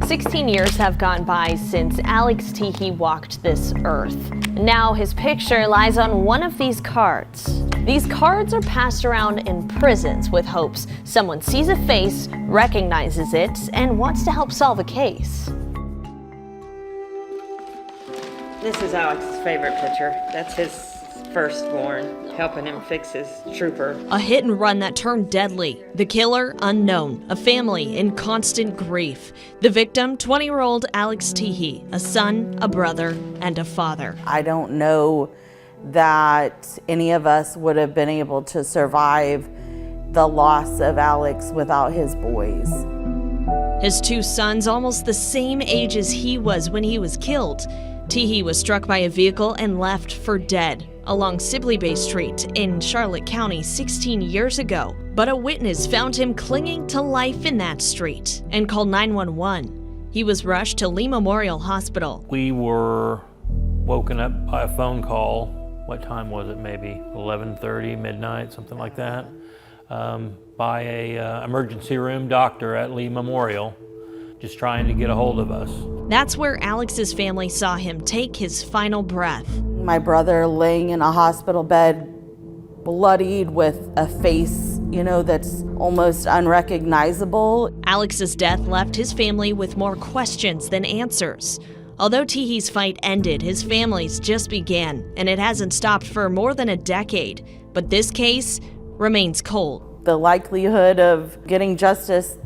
16 years have gone by since Alex Teehee walked this earth. Now his picture lies on one of these cards. These cards are passed around in prisons with hopes someone sees a face, recognizes it, and wants to help solve a case. This is Alex's favorite picture. That's his firstborn, helping him fix his trooper. A hit and run that turned deadly. The killer, unknown. A family in constant grief. The victim, 20-year-old Alex Teehee, a son, a brother, and a father. I don't know that any of us would have been able to survive the loss of Alex without his boys. His two sons, almost the same age as he was when he was killed. Teehee was struck by a vehicle and left for dead along Sibley Bay Street in Charlotte County 16 years ago. But a witness found him clinging to life in that street and called 911. He was rushed to Lee Memorial Hospital. We were woken up by a phone call. What time was it? Maybe 11:30, midnight, something like that, by a emergency room doctor at Lee Memorial, just trying to get a hold of us. That's where Alex's family saw him take his final breath. My brother laying in a hospital bed, bloodied with a face, that's almost unrecognizable. Alex's death left his family with more questions than answers. Although Teehee's fight ended, his family's just began, and it hasn't stopped for more than a decade. But this case remains cold. The likelihood of getting justice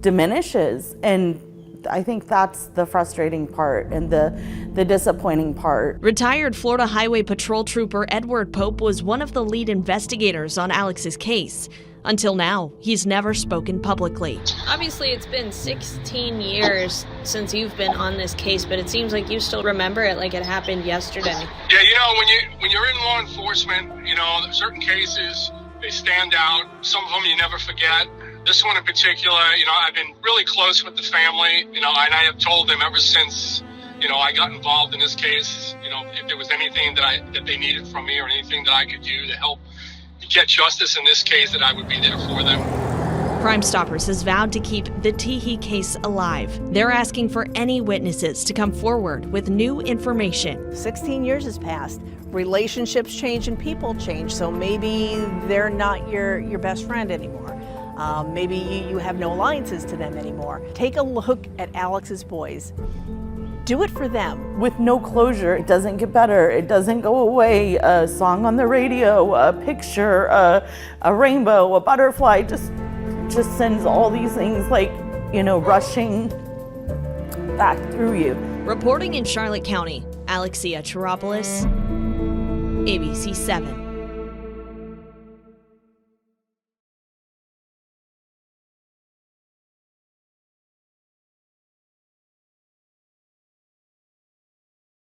diminishes, and I think that's the frustrating part and the disappointing part. Retired Florida Highway Patrol Trooper Edward Pope was one of the lead investigators on Alex's case. Until now, he's never spoken publicly. Obviously, it's been 16 years since you've been on this case, but it seems like you still remember it like it happened yesterday. Yeah, when you're in law enforcement, certain cases, they stand out. Some of them you never forget. This one in particular, I've been really close with the family, and I have told them ever since, I got involved in this case, if there was anything that they needed from me or anything that I could do to help get justice in this case, that I would be there for them. Crime Stoppers has vowed to keep the Teehee case alive. They're asking for any witnesses to come forward with new information. 16 years has passed. Relationships change and people change, so maybe they're not your best friend anymore. Maybe you have no alliances to them anymore. Take a look at Alex's boys. Do it for them. With no closure, it doesn't get better. It doesn't go away. A song on the radio, a picture, a rainbow, a butterfly, just sends all these things rushing back through you. Reporting in Charlotte County, Alexia Chiropoulos, ABC 7.